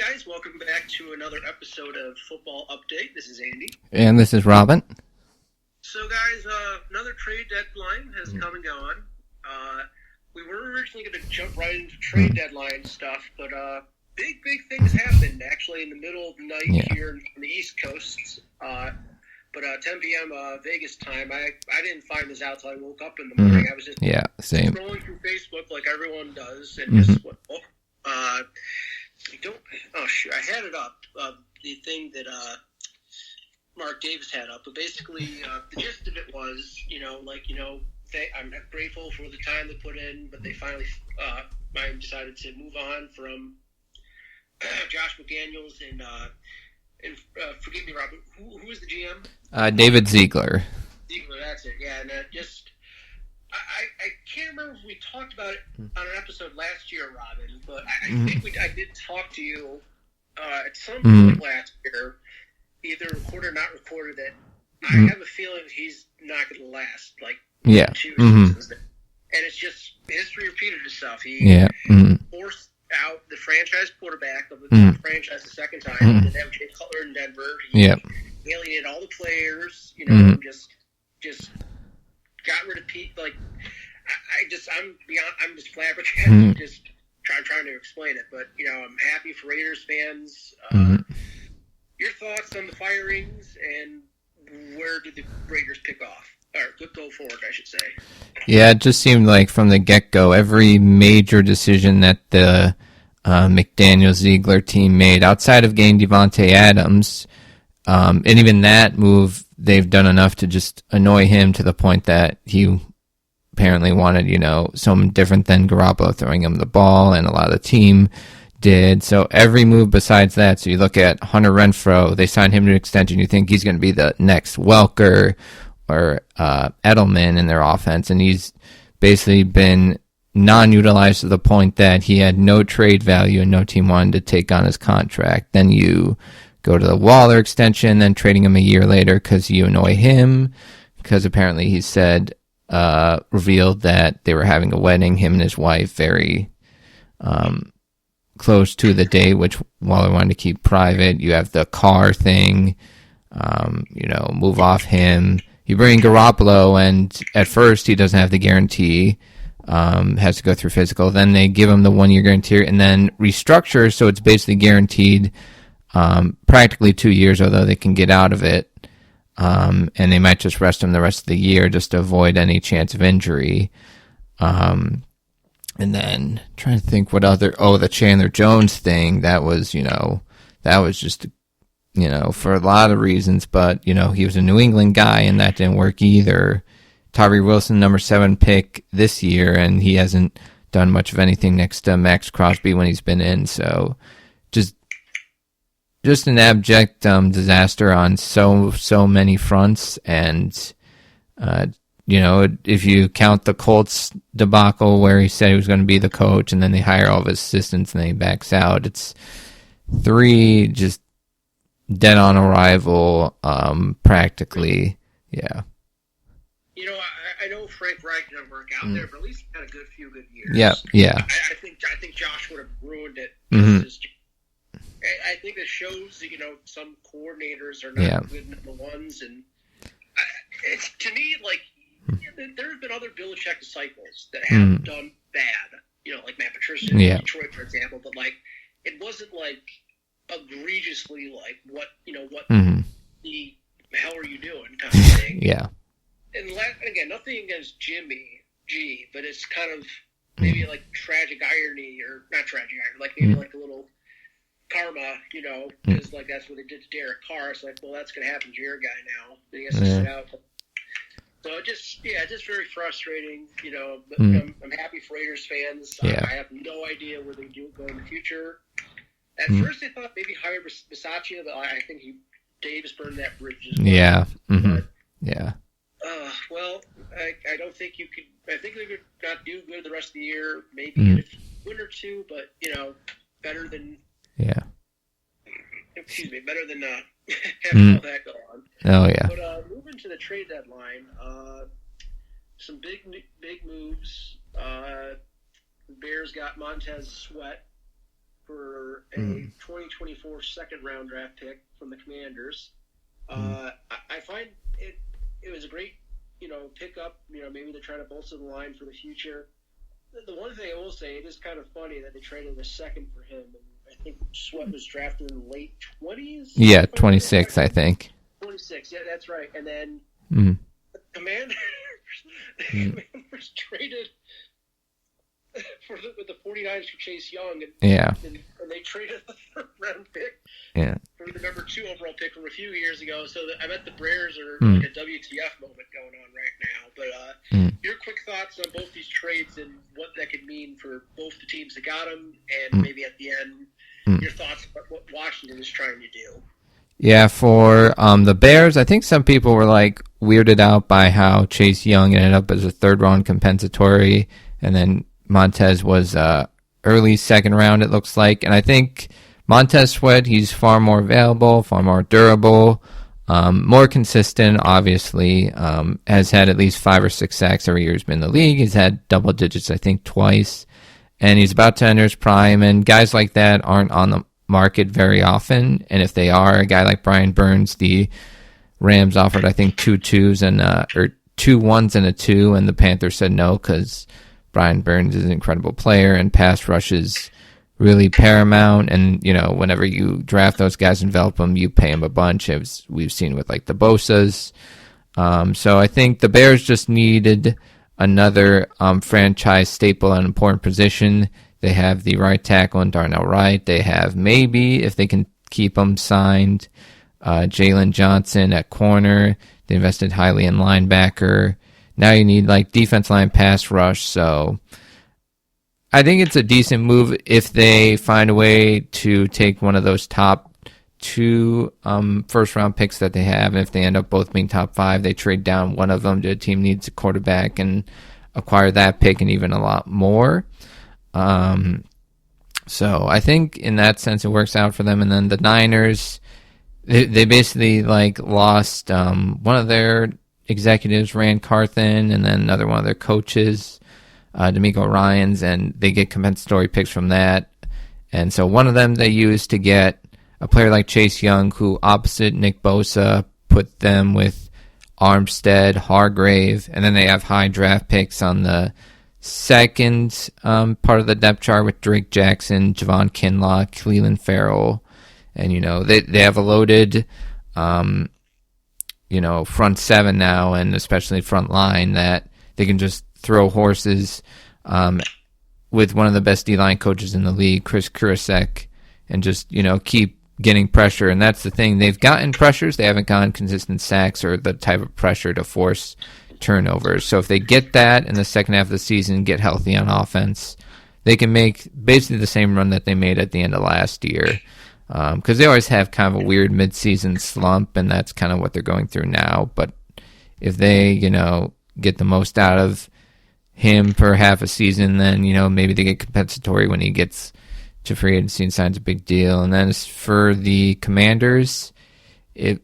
guys, welcome back to another episode of Football Update. This is Andy. And this is Robin. So guys, another trade deadline has come and gone. We were originally going to jump right into trade deadline stuff, but big things happened actually in the middle of the night here on the East Coast. But 10 p.m. Vegas time, I didn't find this out until I woke up in the morning. I was just same. scrolling through Facebook like everyone does, and just I had it up. The thing that Mark Davis had up, but basically the gist of it was, I'm grateful for the time they put in, but they finally decided to move on from Josh McDaniels and forgive me, Robert, who was the GM? David Ziegler. Ziegler, that's it. Yeah, and I can't remember if we talked about it on an episode last year, Robin, but I think I did talk to you at some point last year, either recorded or not recorded, that I have a feeling he's not going to last, 2 seasons. And it's just, history repeated itself. He forced out the franchise quarterback of the franchise the second time. He did that with Jay Cutler in Denver. He alienated all the players, just got rid of Pete. I'm just flabbergasted, just trying to explain it. But, I'm happy for Raiders fans. Your thoughts on the firings, and where did the Raiders pick off? Or go forward, I should say. Yeah, it just seemed like from the get-go, every major decision that the McDaniels-Ziegler team made, outside of getting Devontae Adams, and even that move, they've done enough to just annoy him to the point that he apparently wanted, someone different than Garoppolo throwing him the ball, and a lot of the team did. So every move besides that, so you look at Hunter Renfrow, they signed him to an extension, you think he's going to be the next Welker or Edelman in their offense, and he's basically been non-utilized to the point that he had no trade value and no team wanted to take on his contract. Then you go to the Waller extension, then trading him a year later because you annoy him, because apparently he said, revealed that they were having a wedding, him and his wife, very close to the day, which Waller wanted to keep private. You have the car thing, move off him. You bring Garoppolo, and at first he doesn't have the guarantee, has to go through physical. Then they give him the 1-year guarantee, and then restructure, so it's basically guaranteed practically 2 years, although they can get out of it. And they might just rest him the rest of the year just to avoid any chance of injury. And then trying to think what other, the Chandler Jones thing, that was just, for a lot of reasons, but, he was a New England guy and that didn't work either. Tyree Wilson, number 7 pick this year, and he hasn't done much of anything next to Max Crosby when he's been in, so just an abject disaster on so many fronts, and if you count the Colts debacle where he said he was going to be the coach and then they hire all of his assistants and then he backs out, it's 3 just dead on arrival, practically. Yeah. I know Frank Reich didn't work out there, but at least he had a few good years. Yeah. I think Josh would have ruined it. I think it shows that, some coordinators are not good number ones, and it's, to me, there have been other Belichick disciples that have done bad, like Matt Patricia in Detroit, for example, but it wasn't egregiously what the hell are you doing kind of thing. And again, nothing against Jimmy G, but it's kind of maybe tragic irony, or not tragic irony, maybe a little karma, because that's what they did to Derek Carr. It's well, that's going to happen to your guy now. He has to sit out. So just very frustrating, but I'm happy for Raiders fans. I have no idea where they do go in the future. At first, I thought maybe hire Bisaccia, but I think Davis burned that bridge as well. Well, I don't think you could. I think they could not do good the rest of the year. Maybe in a win or two, but better than better than having all that go on. But moving to the trade deadline, some big moves. The Bears got Montez Sweat for a 2024 second-round draft pick from the Commanders. I find it was a great, pickup. Maybe they're trying to bolster the line for the future. The one thing I will say, it is kind of funny that they traded a second for him. And I think Sweat was drafted in the late 20s? Yeah, 26, I think. 26, yeah, that's right. And then the Commanders traded with the 49ers for Chase Young. And they traded the third-round pick for the number 2 overall pick from a few years ago. So I bet the Bears are like a WTF moment going on right now. But your quick thoughts on both these trades and what that could mean for both the teams that got them, and maybe at the end, your thoughts about what Washington is trying to do. Yeah, for the Bears, I think some people were like weirded out by how Chase Young ended up as a third-round compensatory, and then Montez was early second round, it looks like. And I think Montez Sweat, he's far more available, far more durable, more consistent, obviously. Has had at least 5 or 6 sacks every year he's been in the league. He's had double digits, I think, twice. And he's about to enter his prime. And guys like that aren't on the market very often. And if they are, a guy like Brian Burns, the Rams offered, I think, 2 2s and or 2 1s and a 2, and the Panthers said no because Brian Burns is an incredible player and pass rush is really paramount. And, whenever you draft those guys and develop them, you pay them a bunch, as we've seen with like the Bosas. So I think the Bears just needed another franchise staple at an important position. They have the right tackle in Darnell Wright. They have, maybe, if they can keep him signed, Jalen Johnson at corner. They invested highly in linebacker. Now you need like defense line, pass rush. So I think it's a decent move if they find a way to take one of those top 2 first round picks that they have. And if they end up both being top 5, they trade down one of them to a team needs a quarterback and acquire that pick and even a lot more. So I think in that sense it works out for them. And then the Niners, they basically like lost one of their executives, Rand Carthen, and then another one of their coaches, D'Amico Ryans, and they get compensatory picks from that. And so one of them they used to get a player like Chase Young, who opposite Nick Bosa put them with Armstead, Hargrave, and then they have high draft picks on the second part of the depth chart with Drake Jackson, Javon Kinlaw, Cleveland Farrell, and they have a loaded front 7 now, and especially front line, that they can just throw horses with one of the best D-line coaches in the league, Chris Kurasek, and just, keep getting pressure. And that's the thing. They've gotten pressures. They haven't gotten consistent sacks or the type of pressure to force turnovers. So if they get that in the second half of the season, get healthy on offense, they can make basically the same run that they made at the end of last year. Because they always have kind of a weird mid-season slump, and that's kind of what they're going through now. But if they, get the most out of him per half a season, then, maybe they get compensatory when he gets to free agency and signs a big deal. And then as for the Commanders, you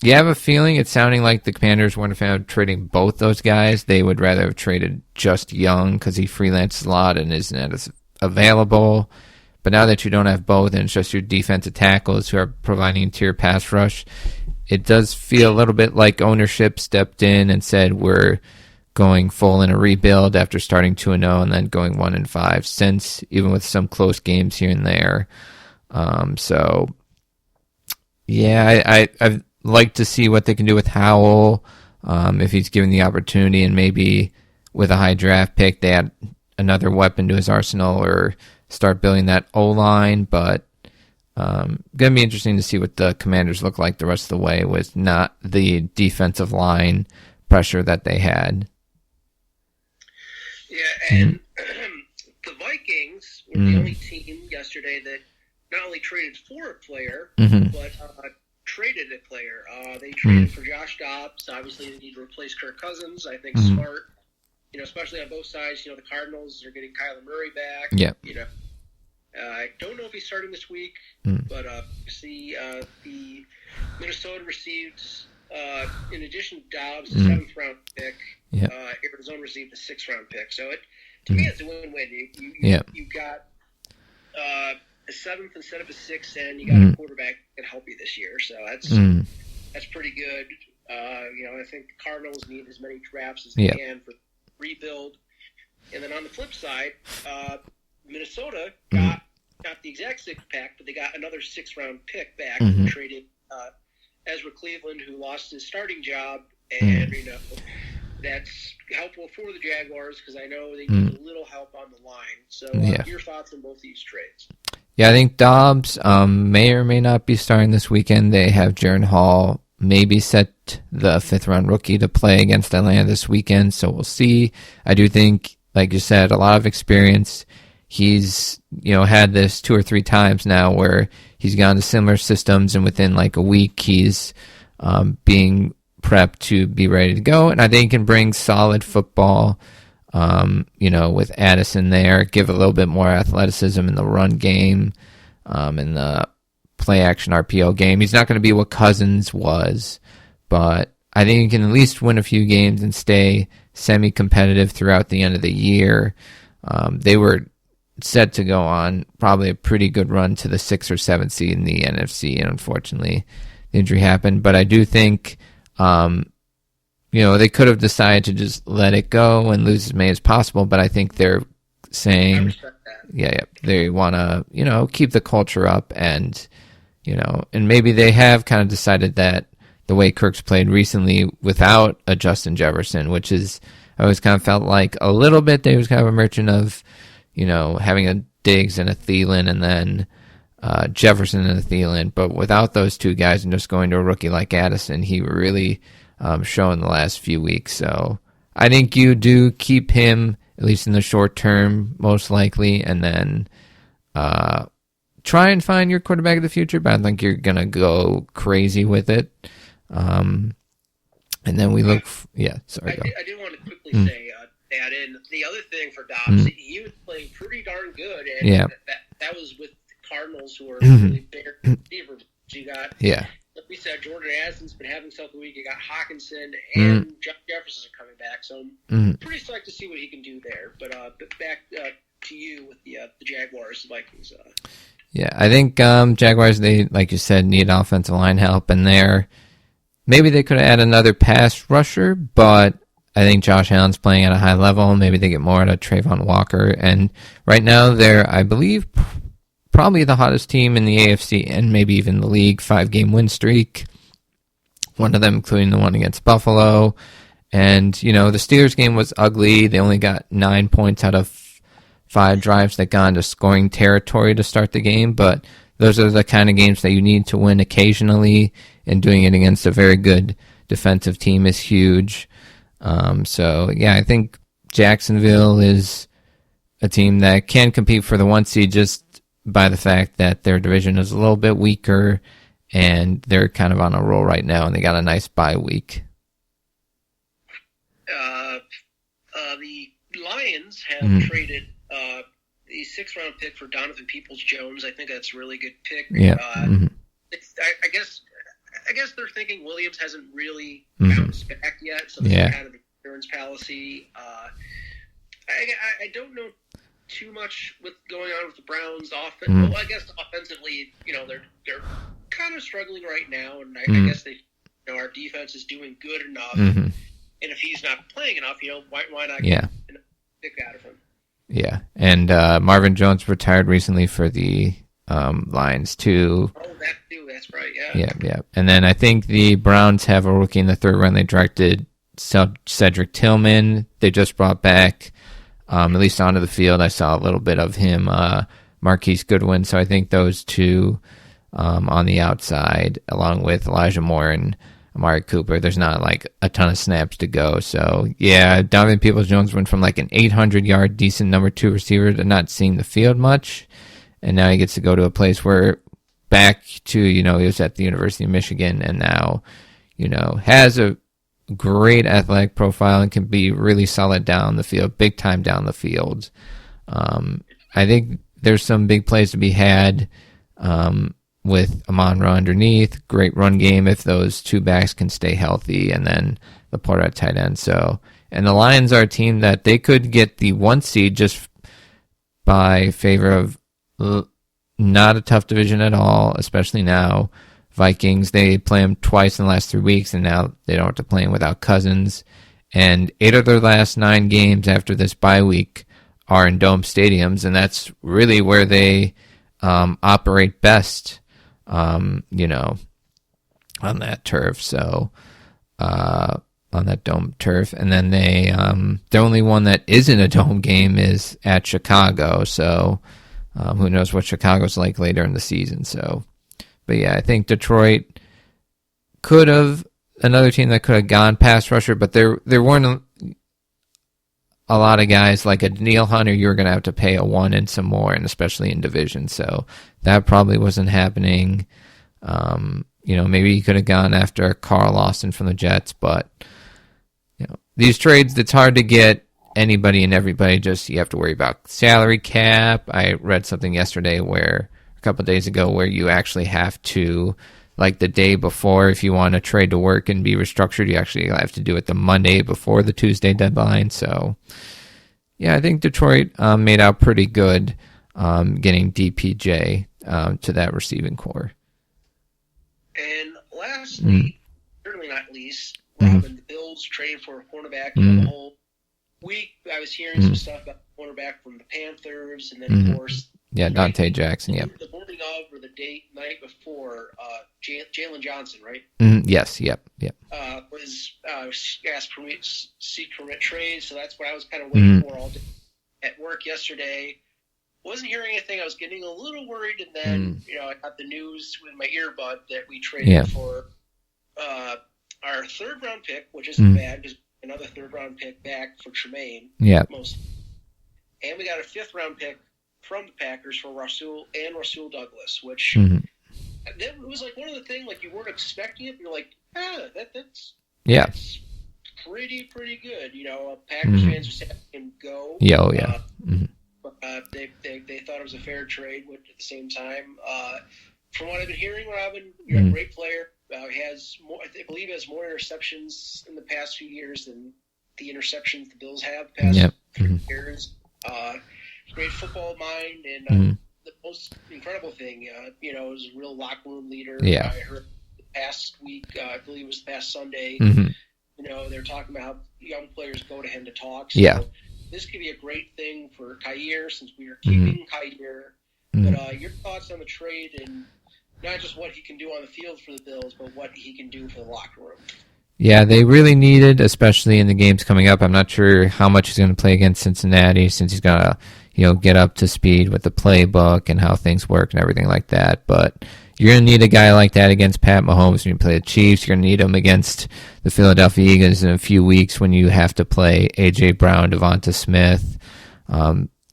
have a feeling it's sounding like the Commanders weren't a fan of trading both those guys. They would rather have traded just Young because he freelances a lot and isn't as available. But now that you don't have both and it's just your defensive tackles who are providing interior pass rush, it does feel a little bit like ownership stepped in and said we're going full in a rebuild after starting 2-0 and then going 1-5 since, even with some close games here and there. So, yeah, I'd like to see what they can do with Howell if he's given the opportunity, and maybe with a high draft pick they add another weapon to his arsenal or start building that O-line. But going to be interesting to see what the Commanders look like the rest of the way with not the defensive line pressure that they had. Yeah, and the Vikings were the only team yesterday that not only traded for a player, but traded a player. They traded for Josh Dobbs. Obviously, they need to replace Kirk Cousins. I think smart, especially on both sides. The Cardinals are getting Kyler Murray back. Yeah. I don't know if he's starting this week, but see, the Minnesota received, in addition to Dobbs, a 7th-round pick. Yeah. Arizona received a 6th-round pick. So to me, it's a win-win. You got a 7th instead of a 6th, and you got a quarterback that can help you this year. So that's pretty good. I think the Cardinals need as many drafts as they can for rebuild. And then on the flip side, Minnesota got the exact 6th pick, but they got another 6th-round pick back and traded Ezra Cleveland, who lost his starting job, and that's helpful for the Jaguars because I know they need a little help on the line. So your thoughts on both these trades? Yeah, I think Dobbs may or may not be starting this weekend. They have Jaron Hall maybe set the 5th-round rookie to play against Atlanta this weekend, so we'll see. I do think, like you said, a lot of experience. He's, had this 2 or 3 times now where he's gone to similar systems, and within like a week, he's being prepped to be ready to go. And I think he can bring solid football, with Addison there, give a little bit more athleticism in the run game, in the play action RPO game. He's not going to be what Cousins was, but I think he can at least win a few games and stay semi-competitive throughout the end of the year. They were set to go on probably a pretty good run to the 6th or 7th seed in the NFC, and unfortunately the injury happened. But I do think, they could have decided to just let it go and lose as many as possible, but I think they're saying, they want to, keep the culture up, and, and maybe they have kind of decided that the way Kirk's played recently without a Justin Jefferson, which is, I always kind of felt like a little bit that he was kind of a merchant of, having a Diggs and a Thielen, and then Jefferson and a Thielen. But without those two guys and just going to a rookie like Addison, he really shown the last few weeks. So I think you do keep him, at least in the short term, most likely, and then try and find your quarterback of the future, but I don't think you're going to go crazy with it. And then we look... I do want to quickly say, add in the other thing for Dobbs. He was playing pretty darn good, and that was with the Cardinals, who are really bigger receivers. You got, like we said, Jordan Addison's been having himself a week. You got Hawkinson and Jeff Jefferson are coming back, so I'm pretty psyched to see what he can do there. But back to you with the Jaguars, Vikings. Yeah, I think Jaguars, they, like you said, need offensive line help, and maybe they could add another pass rusher, but I think Josh Allen's playing at a high level. Maybe they get more out of Trayvon Walker. And right now they're, I believe, probably the hottest team in the AFC and maybe even the league, 5-game win streak. One of them including the one against Buffalo. And, the Steelers game was ugly. They only got 9 points out of 5 drives that got into scoring territory to start the game. But those are the kind of games that you need to win occasionally, and doing it against a very good defensive team is huge. I think Jacksonville is a team that can compete for the 1 seed just by the fact that their division is a little bit weaker, and they're kind of on a roll right now, and they got a nice bye week. The Lions have traded the 6th-round pick for Donovan Peoples-Jones. I think that's a really good pick. I guess they're thinking Williams hasn't really bounced back yet, so there's kind of an insurance policy. I don't know too much what's going on with the Browns offense. Well, I guess offensively, they're kind of struggling right now, and I guess our defense is doing good enough. And if he's not playing enough, why not get a pick out of him? Yeah, and Marvin Jones retired recently for the Lions too. Oh, that too. That's right. Yeah. And then I think the Browns have a rookie in the 3rd round. They drafted Cedric Tillman. They just brought back, at least onto the field. I saw a little bit of him, Marquise Goodwin. So I think those two on the outside, along with Elijah Moore and Amari Cooper, there's not like a ton of snaps to go. So Donovan Peoples-Jones went from like an 800-yard decent number 2 receiver to not seeing the field much. And now he gets to go to a place where back to, he was at the University of Michigan, and now, has a great athletic profile and can be really solid down the field, big time down the field. I think there's some big plays to be had with Amon-Ra underneath. Great run game if those 2 backs can stay healthy, and then the Porter at tight end. So, and the Lions are a team that they could get the 1 seed just by favor of not a tough division at all, especially now. Vikings, they play them twice in the last 3 weeks, and now they don't have to play them without Cousins. And 8 of their last 9 games after this bye week are in dome stadiums, and that's really where they operate best, on that turf. So, on that dome turf. And then the only one that isn't a dome game is at Chicago. So, who knows what Chicago's like later in the season. So, but yeah, I think Detroit could have, another team that could have gone pass rusher, but there weren't a lot of guys like a Danielle Hunter you were going to have to pay a 1 and some more, and especially in division. So that probably wasn't happening. Maybe he could have gone after Carl Lawson from the Jets, but these trades, it's hard to get anybody and everybody. Just you have to worry about salary cap. I read something yesterday a couple of days ago, where you actually have to, like the day before, if you want to trade to work and be restructured, you actually have to do it the Monday before the Tuesday deadline. So, yeah, I think Detroit made out pretty good getting DPJ to that receiving core. And lastly, certainly not least, Robin, the Bills traded for a cornerback for the whole week. I was hearing some stuff about the cornerback from the Panthers, and then, of course, Dante Jackson, yeah. The morning of or the night before, Jalen Johnson, right? Yes, yep. Was asked for me to seek permit trade, so that's what I was kind of waiting for all day at work yesterday. Wasn't hearing anything. I was getting a little worried, and then I got the news with my earbud that we traded for our 3rd round pick, which isn't bad because another 3rd round pick back for Tremaine. Yeah. And we got a 5th round pick from the Packers for Rasul Douglas, which that was like one of the things, like, you weren't expecting it. You're like, that's pretty good. Packers fans just had him go. Yeah, oh yeah. They thought it was a fair trade, but at the same time, from what I've been hearing, Robin, you're a great player. He has more, I believe, he has more interceptions in the past few years than the interceptions the Bills have the past few years. Great football mind, and the most incredible thing, is a real locker room leader. Yeah. I heard the past week, I believe it was the past Sunday, they're talking about how young players go to him to talk. So this could be a great thing for Kyer, since we are keeping Kyer. But your thoughts on the trade, and not just what he can do on the field for the Bills, but what he can do for the locker room. Yeah, they really needed, especially in the games coming up. I'm not sure how much he's going to play against Cincinnati, since he's got to, get up to speed with the playbook and how things work and everything like that. But you're going to need a guy like that against Pat Mahomes when you play the Chiefs. You're going to need him against the Philadelphia Eagles in a few weeks when you have to play A.J. Brown, Devonta Smith,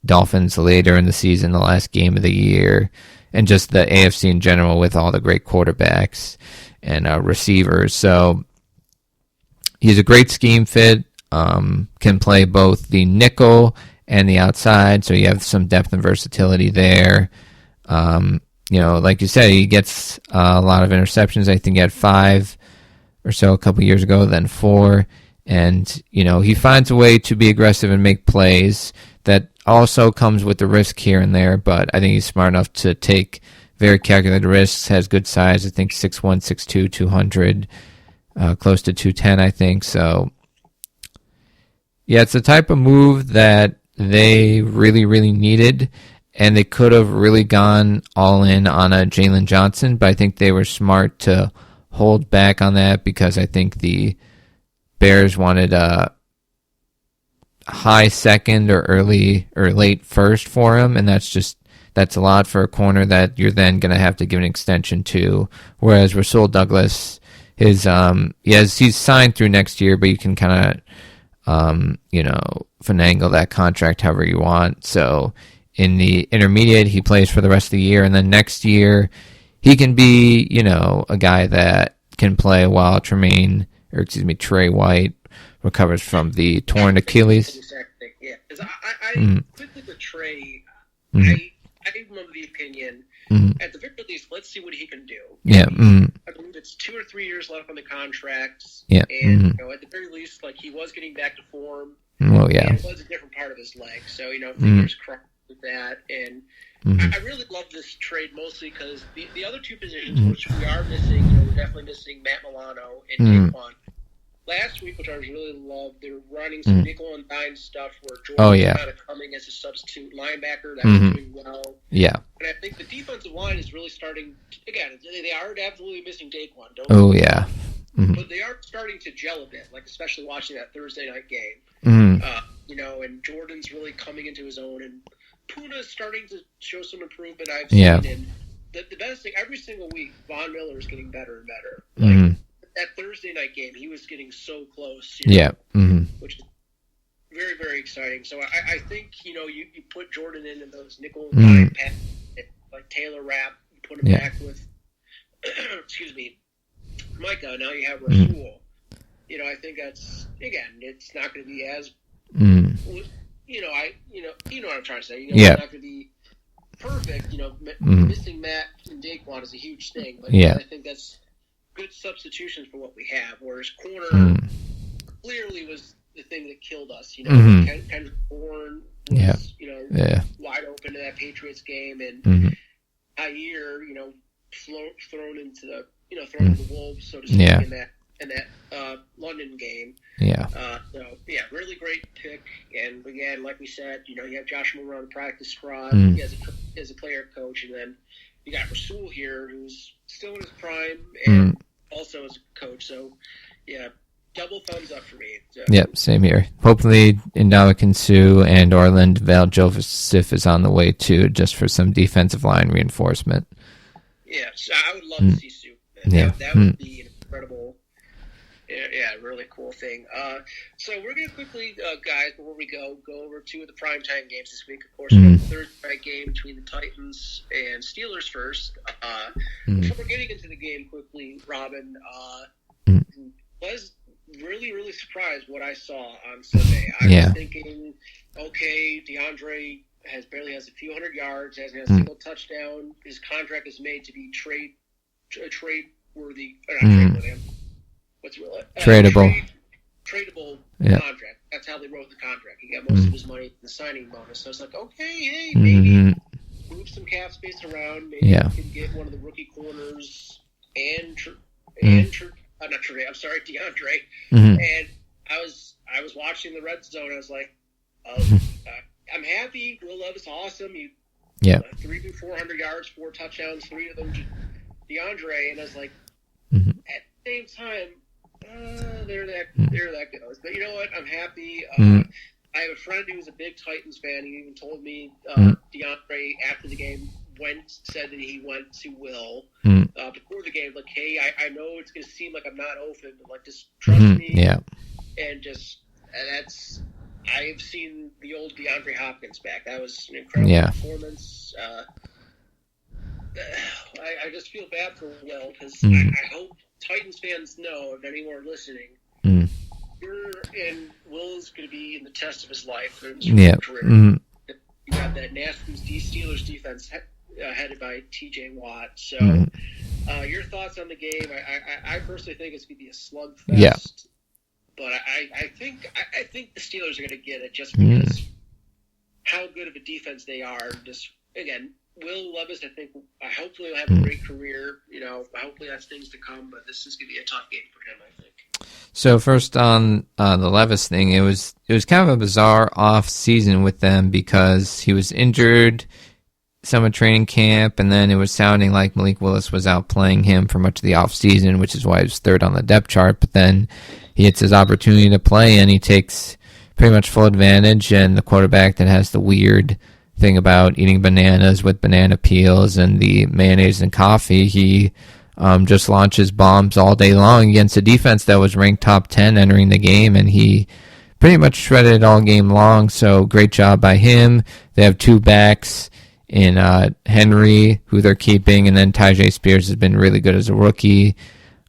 Dolphins later in the season, the last game of the year, and just the AFC in general with all the great quarterbacks and receivers. So he's a great scheme fit, can play both the nickel and the outside, so you have some depth and versatility there. Like you said, he gets a lot of interceptions. I think he had 5 or so a couple years ago, then 4. And, he finds a way to be aggressive and make plays. That also comes with the risk here and there, but I think he's smart enough to take very calculated risks, has good size. I think 6'1", 6'2", 200, close to 210, I think. So, yeah, it's the type of move that they really, really needed, and they could have really gone all in on a Jalen Johnson, but I think they were smart to hold back on that because I think the Bears wanted a high second or early or late first for him, and that's a lot for a corner that you're then going to have to give an extension to. Whereas Rasul Douglas, he's signed through next year, but you can kind of finagle that contract however you want. So in the intermediate, he plays for the rest of the year, and then next year he can be, a guy that can play while Trey White recovers from the torn Achilles. Yeah, because I quickly with Trey, I remember the opinion. At the very least, let's see what he can do. Yeah. I believe it's 2 or 3 years left on the contracts. Yeah. And at the very least, like, he was getting back to form. Well, yeah. And it was a different part of his leg, so fingers crossed that. And Mm-hmm. I really love this trade mostly because the other two positions, which we are missing, we're definitely missing Matt Milano and Daquan. Last week, which I really loved, they were running some nickel and dime stuff where Jordan was kind of coming as a substitute linebacker. That was doing well. Yeah. And I think the defensive line is really starting again, they are absolutely missing Daquan. But they are starting to gel a bit, like especially watching that Thursday night game. And Jordan's really coming into his own, and Puna is starting to show some improvement I've seen. And the best thing, every single week, Von Miller is getting better and better. Like, that Thursday night game, he was getting so close. Which is very, very exciting. So I think, you put Jordan in those nickel and dime passes, like Taylor Rapp, you put him back with, excuse me, Micah, now you have Rasul. I think that's, again, it's not going to be as, you know what I'm trying to say. It's not going to be perfect. Missing Matt and Daquan is a huge thing, but I think that's good substitutions for what we have. Whereas corner clearly was the thing that killed us. Kendrick Bourne was wide open in that Patriots game, and Jair, thrown into the wolves, so to speak, in that London game. Really great pick. And again, like we said, you have Josh Moore on the practice squad as a player coach, and then you got Rasul here, who's still in his prime and also as a coach. So double thumbs up for me. So. Yep, same here. Hopefully, Ndamukong Suh and Orland Val Joseph is on the way too, just for some defensive line reinforcement. Yeah, so I would love to see Suh. That would be an incredible. Really cool thing. So we're going to quickly, guys, before we go over two of the primetime games this week. Of course, we have the Thursday night game between the Titans and Steelers first. Before we're getting into the game quickly, Robin, was really, really surprised what I saw on Sunday. I was thinking, okay, DeAndre barely has a few hundred yards, hasn't had a single touchdown. His contract is made to be trade-worthy. What's tradable. Tradable contract. That's how they wrote the contract. He got most of his money in the signing bonus. So it's like, okay, hey, maybe move some cap space around. Maybe you can get one of the rookie corners and DeAndre. And I was watching the red zone. I was like, I'm happy. Will Levis awesome. 3 to 400 yards, 4 touchdowns, 3 of them DeAndre. And I was like, at the same time, there that goes. But you know what? I'm happy. I have a friend who's a big Titans fan. He even told me DeAndre after the game said that he went to Will before the game, like, hey, I know it's going to seem like I'm not open, but like, just trust me. And that's I've seen the old DeAndre Hopkins back. That was an incredible performance. I just feel bad for Will because I hope Titans fans know, if anyone listening, Will's going to be in the test of his life in his career. You got that nasty Steelers defense headed by T.J. Watt. So, your thoughts on the game? I personally think it's going to be a slugfest. But I think the Steelers are going to get it just because how good of a defense they are. Just again, Will Levis, hopefully will have a great career. Hopefully that's things to come. But this is going to be a tough game for him, I think. So first on the Levis thing, it was kind of a bizarre off season with them because he was injured summer training camp, and then it was sounding like Malik Willis was out playing him for much of the off season, which is why he was third on the depth chart. But then he gets his opportunity to play, and he takes pretty much full advantage. And the quarterback that has the weird thing about eating bananas with banana peels and the mayonnaise and coffee, he just launches bombs all day long against a defense that was ranked top 10 entering the game, and he pretty much shredded it all game long. So great job by him. They have 2 backs in Henry, who they're keeping, and then Tyjae Spears has been really good as a rookie.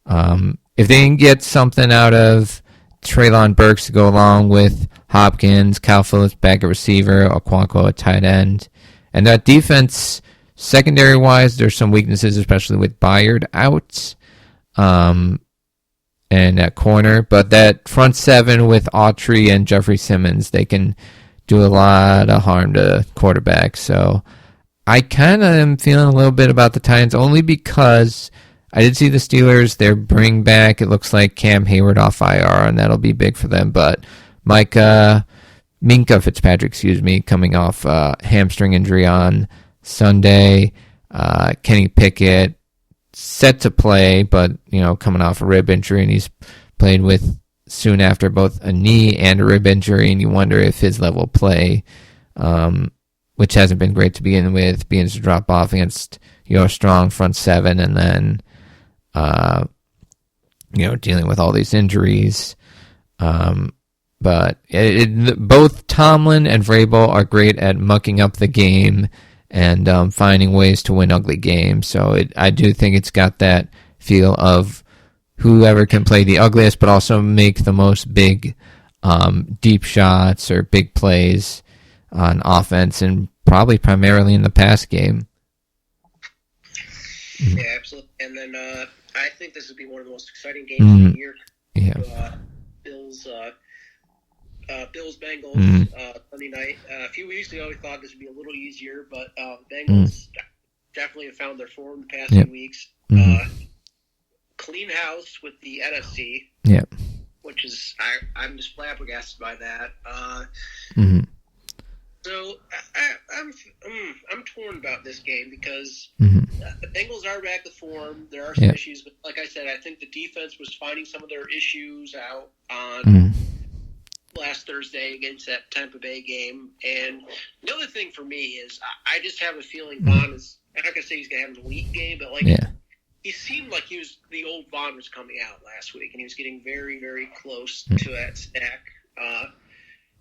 If they can get something out of Treylon Burks to go along with Hopkins, Kyle Phillips back at receiver, Okonkwo at tight end, and that defense, secondary-wise, there's some weaknesses, especially with Byard out and at corner, but that front 7 with Autry and Jeffrey Simmons, they can do a lot of harm to quarterbacks. So I kind of am feeling a little bit about the Titans only because I did see the Steelers, their bring back, it looks like Cam Hayward off IR, and that'll be big for them. But Minkah Fitzpatrick, coming off hamstring injury on Sunday. Kenny Pickett set to play, but coming off a rib injury, and he's played with soon after both a knee and a rib injury, and you wonder if his level of play, which hasn't been great to begin with, begins to drop off against a strong front seven, and then dealing with all these injuries. But both Tomlin and Vrabel are great at mucking up the game and finding ways to win ugly games. So I do think it's got that feel of whoever can play the ugliest, but also make the most big, deep shots or big plays on offense, and probably primarily in the pass game. Yeah, absolutely. And then I think this would be one of the most exciting games of the year. Yeah. Bills Bengals Sunday night. A few weeks ago, we thought this would be a little easier, but Bengals definitely have found their form the past few weeks. Clean house with the NFC. Yeah. Which is I'm just flabbergasted by that. So I'm torn about this game because the Bengals are back to form. There are some issues, but like I said, I think the defense was finding some of their issues out on last Thursday against that Tampa Bay game. And the other thing for me is I just have a feeling Vaughn is, I'm not going to say he's going to have an elite game, but he seemed like the old Vaughn was coming out last week, and he was getting very, very close to that stack.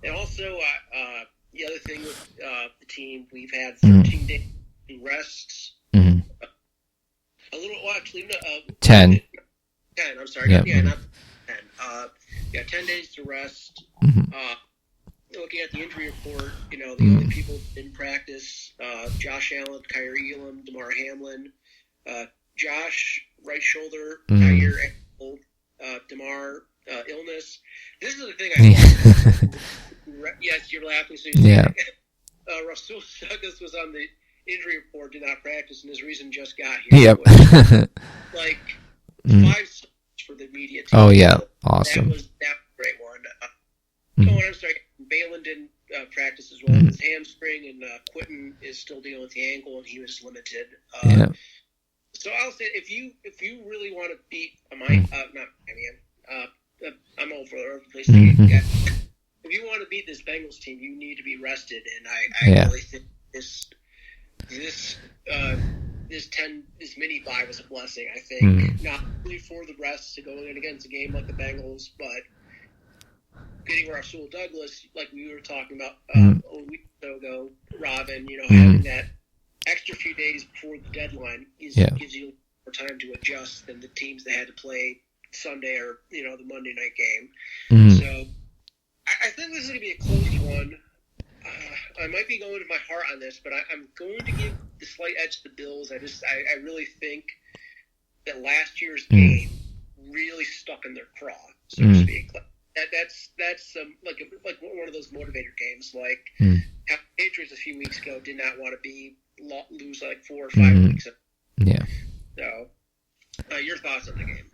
And also, the other thing with the team, we've had 13 days rests. A little, well, actually, 10. 10, I'm sorry. Not 10. 10 days to rest. Looking at the injury report, the only people in practice, Josh Allen, Kyrie Elam, DeMar Hamlin, Josh, right shoulder, Kyrie ankle, DeMar, illness. This is the thing I yes, you're laughing. So Rasul Douglas was on the injury report, did not practice, and his reason just got here. Yep. 5 for the media team. Oh, yeah. Awesome. That was a great one. I'm sorry. Balin didn't practice as well with his hamstring, and Quentin is still dealing with the ankle, and he was limited. So I'll say, if you really want to beat I'm all over the place. If you want to beat this Bengals team, you need to be rested, and I really think this mini bye was a blessing. I think not only for the rest to go in against a game like the Bengals, but getting Rasul Douglas, like we were talking about a week ago, Robin, having that extra few days before the deadline gives you more time to adjust than the teams that had to play Sunday or the Monday night game. So I think this is going to be a close one. I might be going to my heart on this, but I'm going to give the slight edge to the Bills. I really think that last year's game really stuck in their craw, so to speak. That's like one of those motivator games, like how the Patriots a few weeks ago did not want to lose like 4 or 5 weeks. Yeah. So, your thoughts on the game?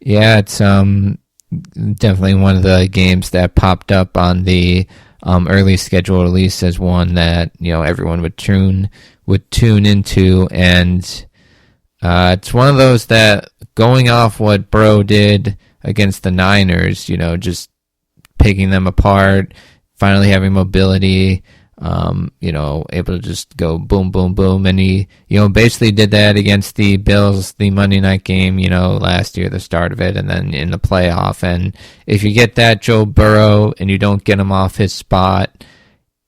Yeah, it's definitely one of the games that popped up on the early schedule release as one that everyone would tune into, and it's one of those that, going off what Burrow did against the Niners, just picking them apart, finally having mobility, able to just go boom, boom, boom. And he, basically did that against the Bills, the Monday night game, last year, the start of it, and then in the playoff. And if you get that Joe Burrow and you don't get him off his spot,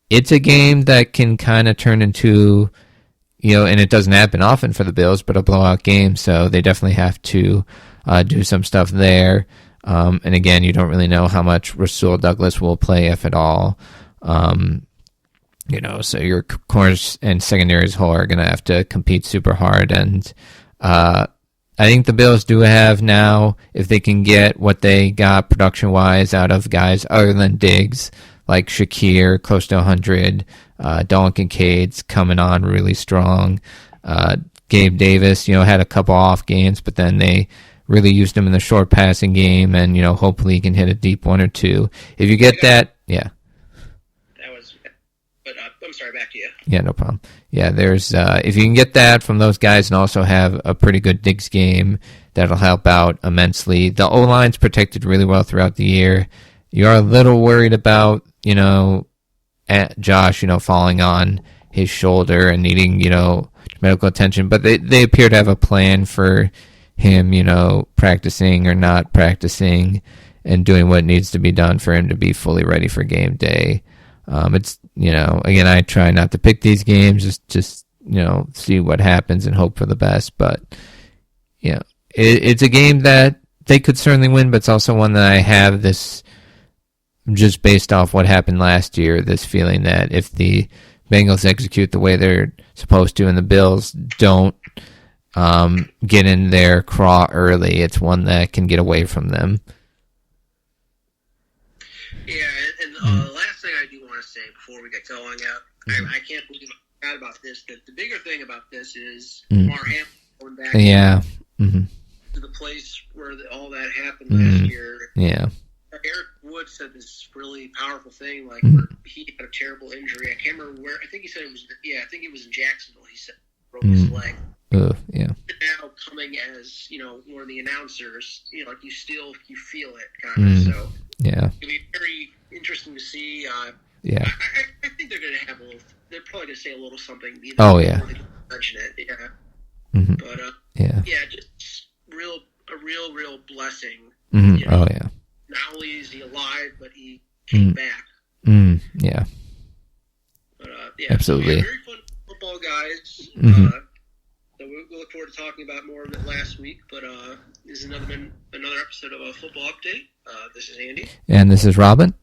it's a game that can kind of turn into, and it doesn't happen often for the Bills, but a blowout game. So they definitely have to do some stuff there. And again, you don't really know how much Rasul Douglas will play, if at all. So your corners and secondaries whole are going to have to compete super hard. And I think the Bills do have now, if they can get what they got production-wise out of guys other than Diggs, like Shakir, close to 100. Dalton Kincaid's coming on really strong. Gabe Davis, had a couple off games, but then they really used him in the short passing game, and, hopefully he can hit a deep one or two. If you get that, yeah. That was, but I'm sorry, back to you. Yeah, no problem. Yeah, there's, if you can get that from those guys and also have a pretty good Diggs game, that'll help out immensely. The O-line's protected really well throughout the year. You are a little worried about, Josh, falling on his shoulder and needing, medical attention, but they appear to have a plan for him, practicing or not practicing and doing what needs to be done for him to be fully ready for game day. It's, again, I try not to pick these games, just see what happens and hope for the best. But, it's a game that they could certainly win, but it's also one that I have this, just based off what happened last year, this feeling that if the Bengals execute the way they're supposed to and the Bills don't get in their craw early, it's one that can get away from them. Yeah, and the last thing I do want to say before we get going, I can't believe I forgot about this. The bigger thing about this is Mar Hamlin going back to the place where all that happened last year. Yeah. Eric Wood said this really powerful thing, like where he had a terrible injury. I can't remember where. I think he said it was. Yeah, I think it was in Jacksonville. He said he broke his leg. Yeah. Now coming as one of the announcers, like you feel it kind of. So yeah, it'll be very interesting to see. Yeah, I think they're going to have a little. They're probably going to say a little something. Oh yeah. Mention it. Yeah. But yeah, just a real blessing. Oh yeah. Not only is he alive, but he came back. Yeah. But absolutely. Very fun football, guys. So we'll look forward to talking about more of it last week. But this is another episode of a Football Update. This is Andy. And this is Robin.